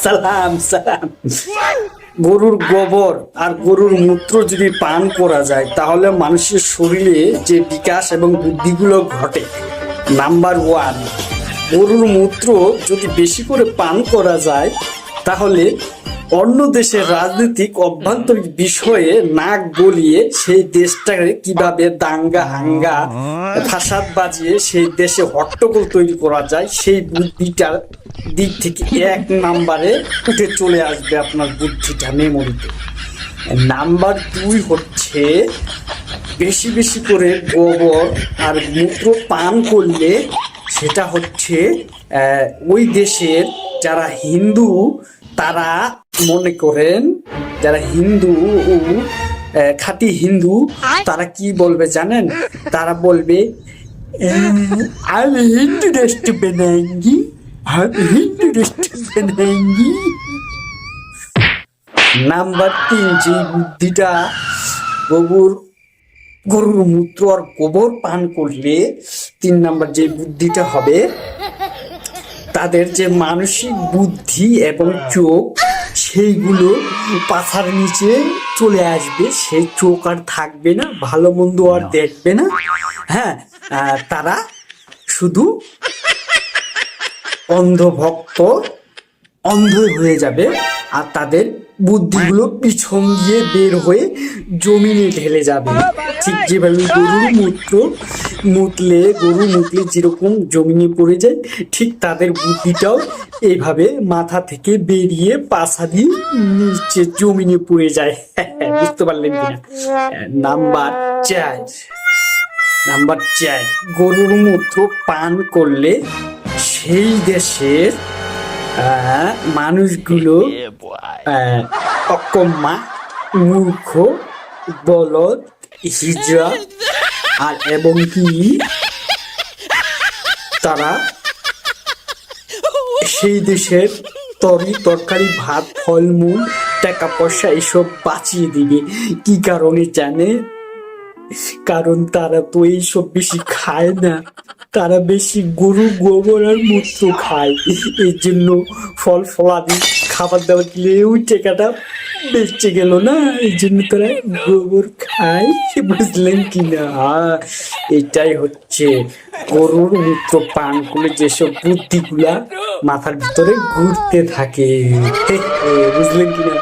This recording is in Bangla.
সালাম সালাম। গরুর গোবর আর গরুর মূত্র যদি পান করা যায় তাহলে মানুষের শরীরে যে বিকাশ এবং বৃদ্ধিগুলো ঘটে। নাম্বার ওয়ান, গরুর মূত্র যদি বেশি করে পান করা যায় তাহলে অন্য দেশের রাজনৈতিক অভ্যন্তরীণ বিষয়ে নাক গলিয়ে সেই দেশটাকে কিভাবে দাঙ্গা হাঙ্গা ফাসাদ বাজিয়ে সেই দেশে হট্টগোল তৈরি করা যায় সেই বুদ্ধিটার দিক থেকে 1 নম্বরে উঠে চলে আসবে আপনার বুদ্ধিটা মেমোরিতে। নাম্বার 2 হচ্ছে বেশি বেশি করে গোবর আর মূত্র পান করলে সেটা হচ্ছে ওই দেশের যারা হিন্দু তারা মনে করেন, যারা হিন্দু খাঁটি হিন্দু তারা কি বলবে জানেন? তারা বলবে আমি হিন্দু রাষ্ট্র বানাएंगी, আমি হিন্দু রাষ্ট্র বানাएंगी। নাম্বার 3, যে বুদ্ধিটা গরুর মূত্র আর গোবর পান করলে 3 নাম্বার যে বুদ্ধিটা হবে, তাদের যে মানসিক বুদ্ধি এবং চোখ সেইগুলো পাছার নিচে চলে আসবে, সেই চোখ আর থাকবে না, ভালো মন্দ আর দেখবে না। হ্যাঁ, তারা শুধু অন্ধভক্ত, অন্ধ হয়ে যাবে আর তাদের বুদ্ধিগুলো পিছন দিয়ে বের হয়ে জমিনে ঢেলে যাবে। ঠিক যেভাবে গরু মুতলে যেরকম জমিনে পড়ে যায়, ঠিক তাদের বুদ্ধিটাও এইভাবে মাথা থেকে বেরিয়ে পাছা দিয়ে নিচে জমিনে পড়ে যায়। বুঝতে পারলেন কিনা? নাম্বার 4, গরুর মূত্র পান করলে সেই দেশের মানুষগুলো অকম্মা, মূর্খ, বলদ, হিজড়া আর এবং কি তারা সেই দেশের তরকারি, ভাত, ফলমূল, টাকা পয়সা এসব বাঁচিয়ে দিবে। কি কারণে জানে? কারণ তারা তো এইসব বেশি খায় না, তারা বেশি গরু গোবর আর মূত্র খায়। এই জন্য ফল ফলাদি খাবার দাবার দিলে ওই টাকাটা বেঁচে গেল না, এই জন্য তারা গোবর খায়। বুঝলেন কি না? এটাই হচ্ছে গরুর মূত্র পান করলে যেসব বুদ্ধিগুলা মাথার ভিতরে ঘুরতে থাকে। বুঝলেন কিনা?